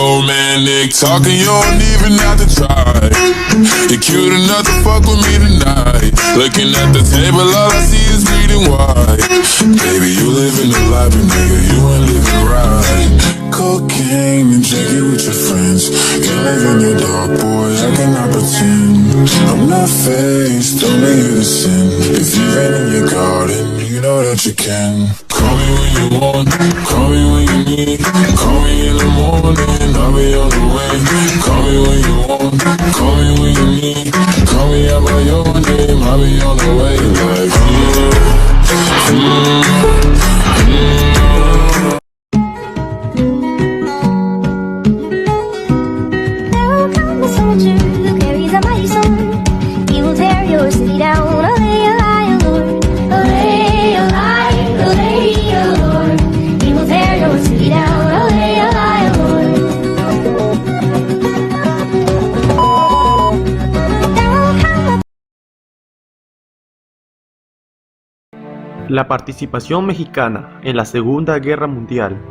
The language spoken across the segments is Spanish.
romantic talking, you don't even have to try. You're cute enough to fuck with me tonight. Looking at the table, all I see is bleeding white. Baby, you living the life, but nigga, you ain't living right. Cocaine and drinking with your friends. Can't live in your dark, boy, I cannot pretend. I'm not faced, only you to sin. If you rain in your garden, you know that you can. Call me when you want, call me when you need. Call me in the morning, I'll be on the way. Call me when you want, call me when you need. Call me out by your name, I'll be on the way. Like, Now come the soldier who carries a mighty sword. He will tear your city down. Olay, olay, Lord. Olay, olay, olay, Lord. He will tear your city down. Olay, olay, Lord. Now come La participación mexicana en la Segunda Guerra Mundial.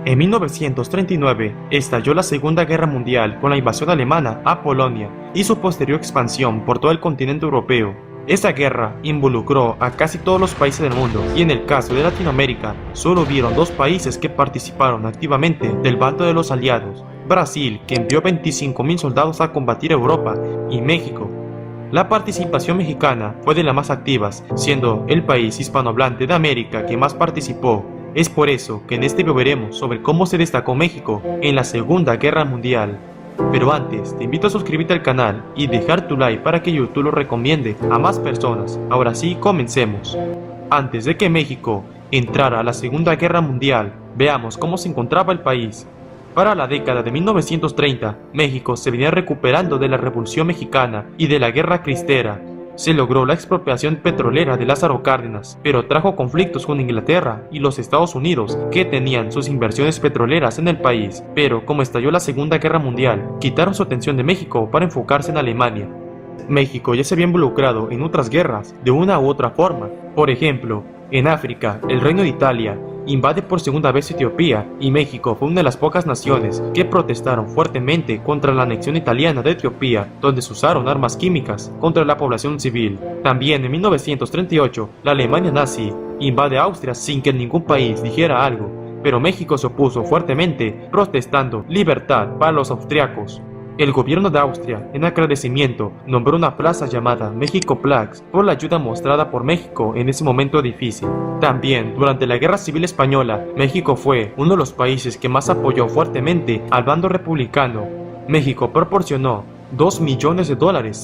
En 1939 estalló la Segunda Guerra Mundial con la invasión alemana a Polonia y su posterior expansión por todo el continente europeo. Esta guerra involucró a casi todos los países del mundo y en el caso de Latinoamérica solo hubieron dos países que participaron activamente del bando de los aliados: Brasil, que envió 25.000 soldados a combatir Europa, y México. La participación mexicana fue de las más activas, siendo el país hispanohablante de América que más participó. Es por eso que en este video veremos sobre cómo se destacó México en la Segunda Guerra Mundial. Pero antes, te invito a suscribirte al canal y dejar tu like para que YouTube lo recomiende a más personas. Ahora sí, comencemos. Antes de que México entrara a la Segunda Guerra Mundial, veamos cómo se encontraba el país. Para la década de 1930, México se venía recuperando de la Revolución Mexicana y de la Guerra Cristera. Se logró la expropiación petrolera de Lázaro Cárdenas, pero trajo conflictos con Inglaterra y los Estados Unidos, que tenían sus inversiones petroleras en el país. Pero como estalló la Segunda Guerra Mundial, quitaron su atención de México para enfocarse en Alemania. México ya se había involucrado en otras guerras de una u otra forma. Por ejemplo, en África, el Reino de Italia invade por segunda vez Etiopía y México fue una de las pocas naciones que protestaron fuertemente contra la anexión italiana de Etiopía, donde se usaron armas químicas contra la población civil. También en 1938, la Alemania nazi invade Austria sin que ningún país dijera algo, pero México se opuso fuertemente, protestando libertad para los austriacos. El gobierno de Austria, en agradecimiento, nombró una plaza llamada México-Plax por la ayuda mostrada por México en ese momento difícil. También, durante la Guerra Civil Española, México fue uno de los países que más apoyó fuertemente al bando republicano. México proporcionó $2 millones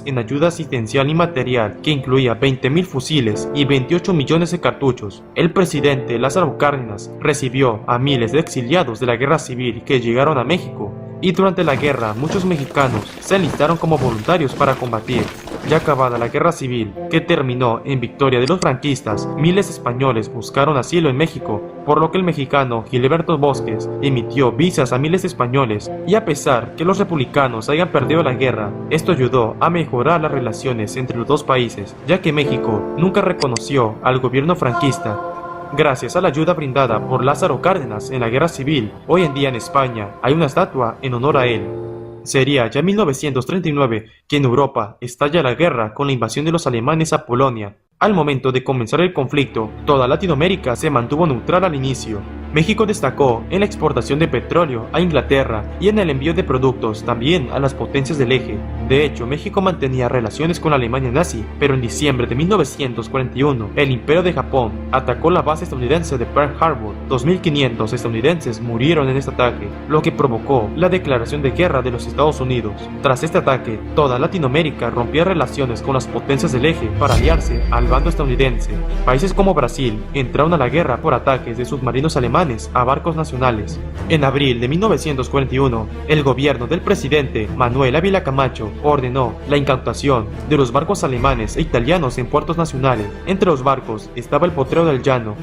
en ayuda asistencial y material, que incluía 20.000 fusiles y 28 millones de cartuchos. El presidente Lázaro Cárdenas recibió a miles de exiliados de la Guerra Civil que llegaron a México. Y durante la guerra, muchos mexicanos se enlistaron como voluntarios para combatir. Ya acabada la guerra civil, que terminó en victoria de los franquistas, miles de españoles buscaron asilo en México, por lo que el mexicano Gilberto Bosques emitió visas a miles de españoles, y a pesar que los republicanos hayan perdido la guerra, esto ayudó a mejorar las relaciones entre los dos países, ya que México nunca reconoció al gobierno franquista. Gracias a la ayuda brindada por Lázaro Cárdenas en la Guerra Civil, hoy en día en España hay una estatua en honor a él. Sería ya en 1939 que en Europa estalla la guerra con la invasión de los alemanes a Polonia. Al momento de comenzar el conflicto, toda Latinoamérica se mantuvo neutral al inicio. México destacó en la exportación de petróleo a Inglaterra y en el envío de productos también a las potencias del eje. De hecho, México mantenía relaciones con la Alemania nazi, pero en diciembre de 1941, el Imperio de Japón atacó la base estadounidense de Pearl Harbor. 2.500 estadounidenses murieron en este ataque, lo que provocó la declaración de guerra de los Estados Unidos. Tras este ataque, toda Latinoamérica rompía relaciones con las potencias del eje para aliarse al bando estadounidense. Países como Brasil entraron a la guerra por ataques de submarinos alemanes a barcos nacionales. En abril de 1941, el gobierno del presidente Manuel Ávila Camacho ordenó la incautación de los barcos alemanes e italianos en puertos nacionales. Entre los barcos estaba el Potrero del Llano.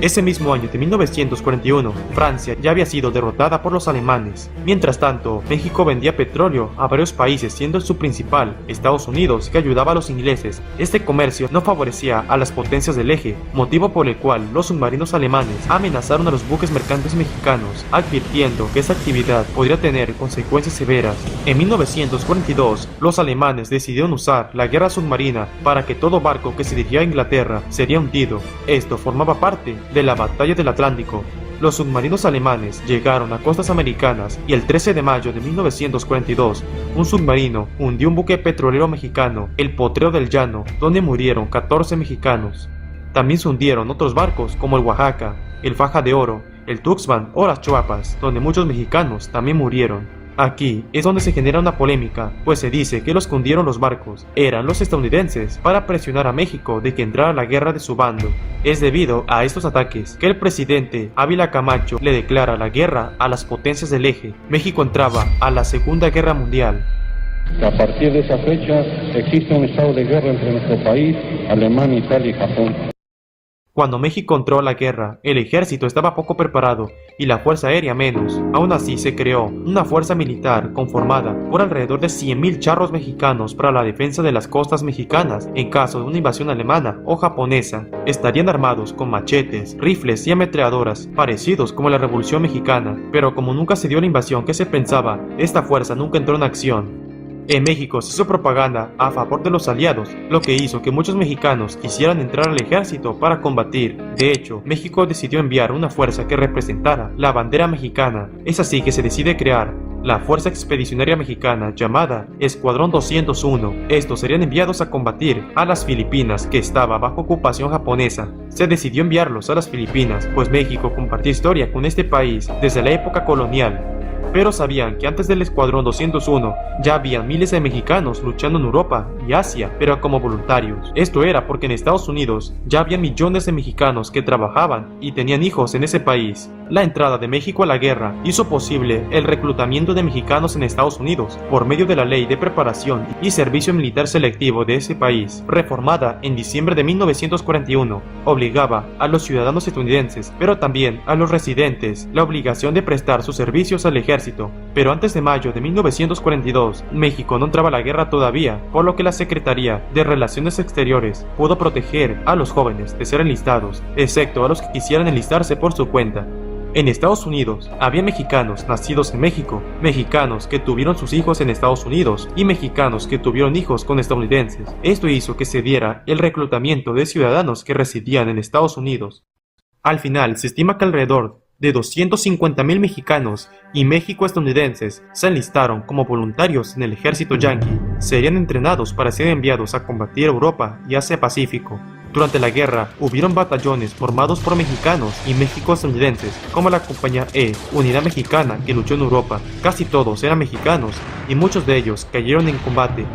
Ese mismo año de 1941, Francia ya había sido derrotada por los alemanes. Mientras tanto, México vendía petróleo a varios países, siendo su principal Estados Unidos, que ayudaba a los ingleses. Este comercio no favorecía a las potencias del eje, motivo por el cual los submarinos alemanes amenazaron alertaron a los buques mercantes mexicanos, advirtiendo que esa actividad podría tener consecuencias severas. En 1942, los alemanes decidieron usar la guerra submarina para que todo barco que se dirigía a Inglaterra sería hundido. Esto formaba parte de la Batalla del Atlántico. Los submarinos alemanes llegaron a costas americanas y el 13 de mayo de 1942, un submarino hundió un buque petrolero mexicano, el Potrero del Llano, donde murieron 14 mexicanos. También se hundieron otros barcos como el Oaxaca, el Faja de Oro, el Tuxpan o las Chuapas, donde muchos mexicanos también murieron. Aquí es donde se genera una polémica, pues se dice que los que hundieron los barcos eran los estadounidenses para presionar a México de que entrara a la guerra de su bando. Es debido a estos ataques que el presidente Ávila Camacho le declara la guerra a las potencias del eje. México entraba a la Segunda Guerra Mundial. A partir de esa fecha existe un estado de guerra entre nuestro país, Alemania, Italia y Japón. Cuando México entró a la guerra, el ejército estaba poco preparado y la fuerza aérea menos. Aún así se creó una fuerza militar conformada por alrededor de 100,000 charros mexicanos para la defensa de las costas mexicanas en caso de una invasión alemana o japonesa. Estarían armados con machetes, rifles y ametralladoras parecidos como la Revolución Mexicana, pero como nunca se dio la invasión que se pensaba, esta fuerza nunca entró en acción. En México se hizo propaganda a favor de los aliados, lo que hizo que muchos mexicanos quisieran entrar al ejército para combatir. De hecho, México decidió enviar una fuerza que representara la bandera mexicana. Es así que se decide crear la Fuerza Expedicionaria Mexicana, llamada Escuadrón 201. Estos serían enviados a combatir a las Filipinas, que estaba bajo ocupación japonesa. Se decidió enviarlos a las Filipinas, pues México compartió historia con este país desde la época colonial. Pero sabían que antes del Escuadrón 201 ya habían miles de mexicanos luchando en Europa y Asia, pero como voluntarios. Esto era porque en Estados Unidos ya había millones de mexicanos que trabajaban y tenían hijos en ese país. La entrada de México a la guerra hizo posible el reclutamiento de mexicanos en Estados Unidos por medio de la Ley de Preparación y Servicio Militar Selectivo de ese país, reformada en diciembre de 1941, obligaba a los ciudadanos estadounidenses, pero también a los residentes, la obligación de prestar sus servicios al ejército. Pero antes de mayo de 1942, México no entraba a la guerra todavía, por lo que la Secretaría de Relaciones Exteriores pudo proteger a los jóvenes de ser enlistados, excepto a los que quisieran enlistarse por su cuenta. En Estados Unidos había mexicanos nacidos en México, mexicanos que tuvieron sus hijos en Estados Unidos y mexicanos que tuvieron hijos con estadounidenses. Esto hizo que se diera el reclutamiento de ciudadanos que residían en Estados Unidos. Al final, se estima que alrededor de 250,000 mexicanos y mexico-estadounidenses se enlistaron como voluntarios en el ejército yanqui. Serían entrenados para ser enviados a combatir Europa y Asia-Pacífico. Durante la guerra, hubieron batallones formados por mexicanos y mexico-estadounidenses, como la Compañía E, Unidad Mexicana, que luchó en Europa. Casi todos eran mexicanos, y muchos de ellos cayeron en combate.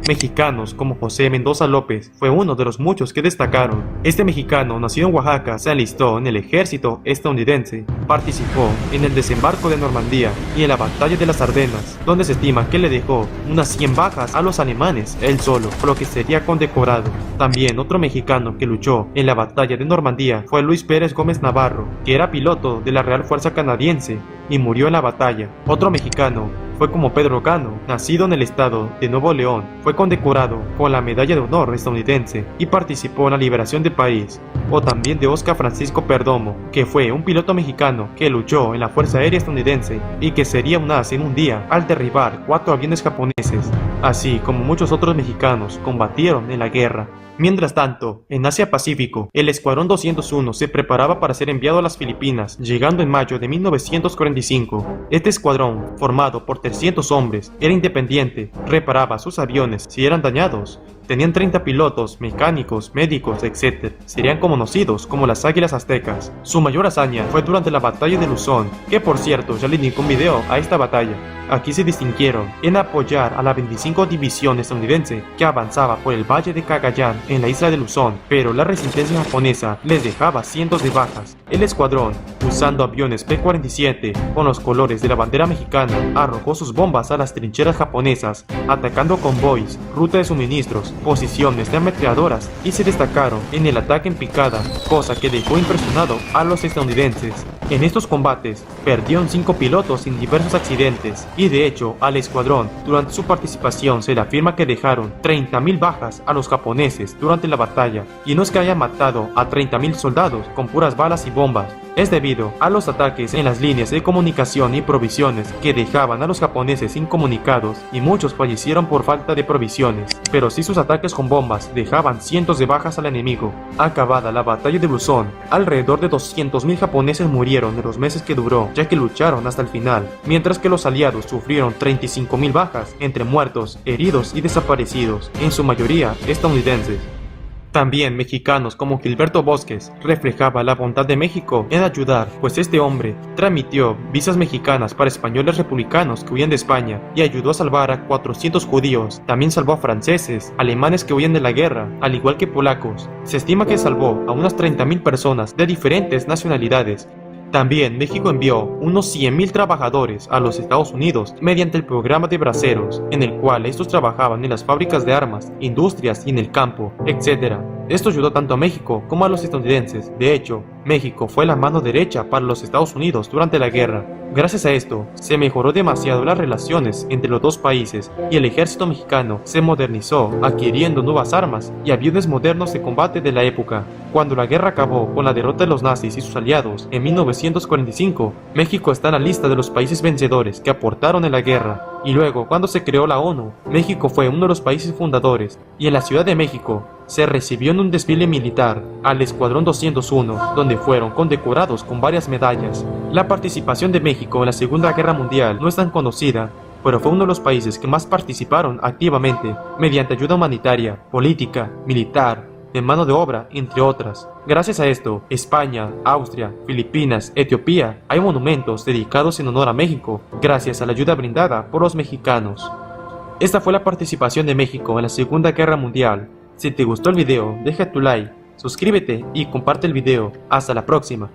Mexicanos como José Mendoza López fue uno de los muchos que destacaron. Este mexicano, nacido en Oaxaca, se alistó en el ejército estadounidense, participó en el desembarco de Normandía y en la batalla de las Ardenas, donde se estima que le dejó unas 100 bajas a los alemanes él solo, por lo que sería condecorado. También otro mexicano que luchó en la batalla de Normandía fue Luis Pérez Gómez Navarro, que era piloto de la Real Fuerza Canadiense y murió en la batalla. Otro mexicano fue como Pedro Cano, nacido en el estado de Nuevo León, fue condecorado con la Medalla de Honor estadounidense y participó en la liberación del país. O también de Oscar Francisco Perdomo, que fue un piloto mexicano que luchó en la Fuerza Aérea estadounidense y que sería un as en un día al derribar 4 aviones japoneses, así como muchos otros mexicanos combatieron en la guerra. Mientras tanto, en Asia-Pacífico, el Escuadrón 201 se preparaba para ser enviado a las Filipinas, llegando en mayo de 1945. Este escuadrón, formado por 300 hombres, era independiente, reparaba sus aviones si eran dañados. Tenían 30 pilotos, mecánicos, médicos, etc. Serían conocidos como las Águilas Aztecas. Su mayor hazaña fue durante la batalla de Luzón, que por cierto ya le dediqué un video a esta batalla. Aquí se distinguieron en apoyar a la 25 División estadounidense que avanzaba por el Valle de Cagayán en la isla de Luzón, pero la resistencia japonesa les dejaba cientos de bajas. El escuadrón, usando aviones P-47 con los colores de la bandera mexicana, arrojó sus bombas a las trincheras japonesas, atacando convoys, ruta de suministros, posiciones de ametralladoras y se destacaron en el ataque en picada, cosa que dejó impresionado a los estadounidenses. En estos combates, perdieron 5 pilotos en diversos accidentes y de hecho al escuadrón durante su participación se le afirma que dejaron 30,000 bajas a los japoneses durante la batalla, y no es que hayan matado a 30,000 soldados con puras balas y bombas, es debido a los ataques en las líneas de comunicación y provisiones que dejaban a los japoneses incomunicados y muchos fallecieron por falta de provisiones, pero sí sus ataques con bombas dejaban cientos de bajas al enemigo. Acabada la batalla de Luzón, alrededor de 200.000 japoneses murieron en los meses que duró, ya que lucharon hasta el final, mientras que los aliados sufrieron 35.000 bajas entre muertos, heridos y desaparecidos, en su mayoría estadounidenses. También mexicanos como Gilberto Bosques reflejaba la bondad de México en ayudar, pues este hombre transmitió visas mexicanas para españoles republicanos que huían de España y ayudó a salvar a 400 judíos. También salvó a franceses, alemanes que huían de la guerra, al igual que polacos. Se estima que salvó a unas 30.000 personas de diferentes nacionalidades. También México envió unos 100.000 trabajadores a los Estados Unidos mediante el programa de braceros, en el cual estos trabajaban en las fábricas de armas, industrias y en el campo, etc. Esto ayudó tanto a México como a los estadounidenses. De hecho, México fue la mano derecha para los Estados Unidos durante la guerra. Gracias a esto, se mejoró demasiado las relaciones entre los dos países y el ejército mexicano se modernizó, adquiriendo nuevas armas y aviones modernos de combate de la época. Cuando la guerra acabó con la derrota de los nazis y sus aliados en 1945, México está en la lista de los países vencedores que aportaron en la guerra. Y luego, cuando se creó la ONU, México fue uno de los países fundadores, y en la Ciudad de México se recibió en un desfile militar al Escuadrón 201, donde fueron condecorados con varias medallas. La participación de México en la Segunda Guerra Mundial no es tan conocida, pero fue uno de los países que más participaron activamente, mediante ayuda humanitaria, política, militar, de mano de obra, entre otras. Gracias a esto, España, Austria, Filipinas, Etiopía, hay monumentos dedicados en honor a México, gracias a la ayuda brindada por los mexicanos. Esta fue la participación de México en la Segunda Guerra Mundial. Si te gustó el video, deja tu like, suscríbete y comparte el video. Hasta la próxima.